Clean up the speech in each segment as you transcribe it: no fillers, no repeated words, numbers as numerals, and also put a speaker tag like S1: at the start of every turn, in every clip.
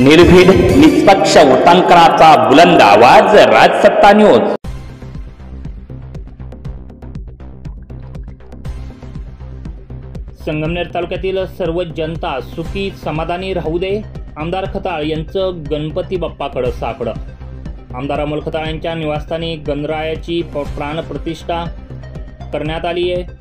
S1: निर्भीड निष्पक्ष उटंकनाचा बुलंद आवाज, राजसत्ता न्यूज। संगमनेर तालुक्यातील सर्व जनता सुखी समाधानी राहू दे, आमदार खताळ यांचं गणपती बाप्पाकडे साकडं। आमदार अमोल खताळ यांच्या निवासस्थानी गणरायाची प्राणप्रतिष्ठा करण्यात आली आहे।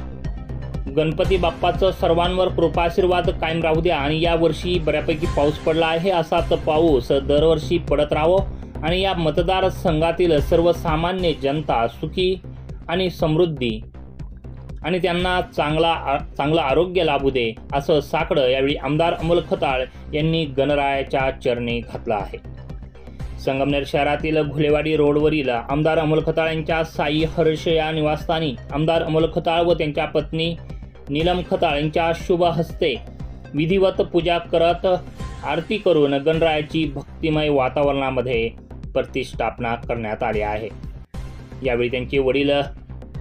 S1: गणपती बाप्पाचं सर्वांवर कृपाशीर्वाद कायम राहू द्या आणि या वर्षी बऱ्यापैकी पाऊस पडला आहे, असाच पाऊस दरवर्षी पडत राहावं आणि या मतदारसंघातील सर्वसामान्य जनता सुखी आणि समृद्धी आणि त्यांना चांगलं आरोग्य लाभू दे, असं साकडं यावेळी आमदार अमोल खताळ यांनी गणरायाच्या चरणी घातलं आहे। संगमनेर शहरातील घुलेवाडी रोडवरील आमदार अमोल खताळ यांच्या साई हर्ष या निवासस्थानी आमदार अमोल खताळ व त्यांच्या पत्नी नीलम खताळ यांच्या शुभ हस्ते विधिवत पूजा करत आरती करून गणरायाची भक्तिमय वातावरणामध्ये प्रतिष्ठापना करण्यात आली आहे। यावेळी त्यांचे वडील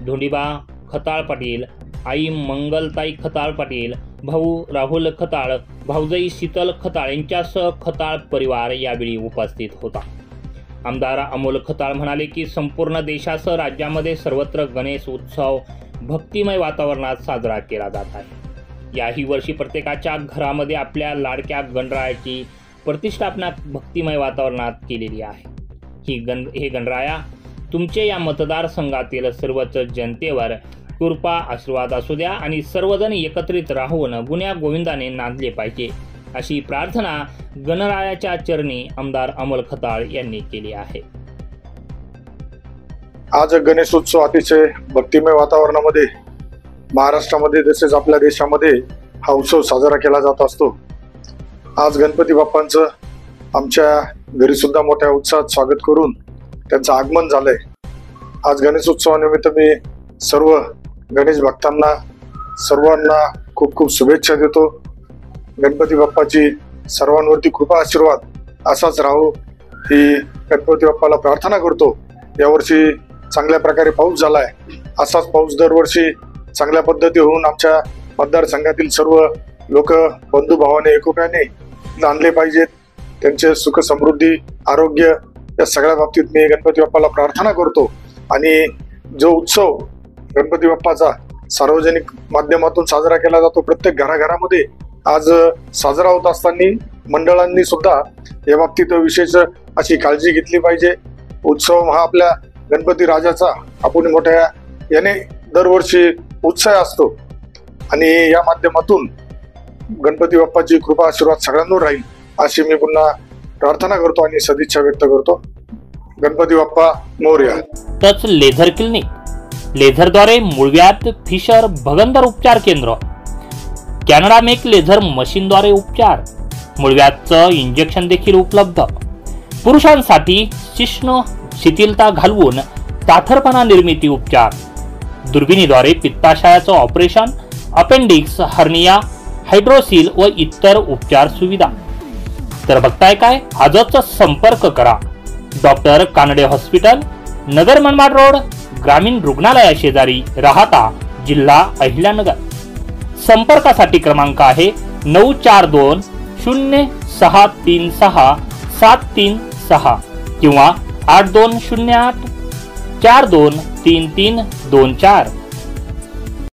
S1: धोंडीबा खताळ पाटील, आई मंगलताई खताळ पाटील, भाऊ राहुल खताळ, भाऊजाई शीतल खताळ यांच्यासह खताळ परिवार यावेळी उपस्थित होता। आमदार अमोल खताळ म्हणाले की संपूर्ण देशासह राज्यामध्ये सर्वत्र गणेश उत्सव भक्तिमय वातावरणात साजरा केला जात आहे। याही वर्षी प्रत्येकाच्या घरामध्ये आपल्या लाडक्या गणरायाची प्रतिष्ठापना भक्तिमय वातावरणात केलेली आहे। हे गणराया तुमचे या मतदारसंघातील सर्वच जनतेवर कृपा आशीर्वाद असू द्या आणि सर्वजण एकत्रित राहून गुण्या गोविंदाने नांदले पाहिजे, अशी प्रार्थना गणरायाच्या चरणी आमदार अमोल खताळ यांनी केली आहे।
S2: आज गणेशोत्सव अतिशय भक्तिमय वातावरणामध्ये महाराष्ट्रामध्ये तसेच आपल्या देशामध्ये हा उत्सव साजरा केला जात असतो। आज गणपती बाप्पांचं आमच्या घरी सुद्धा मोठ्या उत्साहात स्वागत करून त्यांचं आगमन झालंय। आज गणेशोत्सवानिमित्त मी सर्व गणेश भक्तांना सर्वांना खूप खूप शुभेच्छा देतो। गणपती बाप्पाची सर्वांवरती कृपा आशीर्वाद असाच राहो ही गणपती बाप्पाला प्रार्थना करतो। यावर्षी चांगल्या प्रकारे पाऊस झालाय, असाच पाऊस दरवर्षी चांगल्या पद्धती होऊन आमच्या मतदारसंघातील सर्व लोक बंधुभावाने एकोप्याने नांदले पाहिजेत। त्यांचे सुख समृद्धी आरोग्य या सगळ्या बाबतीत मी गणपती बाप्पाला प्रार्थना करतो आणि जो उत्सव गणपती बाप्पाचा सार्वजनिक माध्यमातून साजरा केला जातो, प्रत्येक घराघरामध्ये आज साजरा होत असताना मंडळांनी सुद्धा या बाबतीत विशेष अशी काळजी घेतली पाहिजे। उत्सव हा आपल्या गणपती राजाचा आपण मोठ्या याने दरवर्षी उत्साह असतो आणि या माध्यमातूून गणपती बाप्पाची कृपा आशीर्वाद सगळ्यांवर राहील अशी मी पुन्हा प्रार्थना करतो आणि सदिच्छा व्यक्त करतो। Ganpati Bappa Morya.
S1: Touch laser clinic, लेझरद्वारे मूळव्याध, फिशर, भगंदर उपचार केंद्र, कॅनडा मेक लेझर मशीनद्वारे उपचार, मूळव्याधचं इंजेक्शन देखील उपलब्ध। पुरुषांसाठी शिश्न शिथिलता घालवून ताठरपणा निर्मिती उपचार, दुर्बिणीद्वारे पित्ताशयाचं ऑपरेशन, अपेंडिक्स, हर्निया, हायड्रोसिल व इतर उपचार सुविधा। तर बघताय काय, आजच संपर्क करा doctor Kanade hospital, Nagar Manmad road, ग्रामीण रुग्णालया शेजारी, राहाता, जिल्हा अहिल्यानगर। संपर्कासाठी क्रमांक आहे 942 0636 736 किंवा 8208 423324।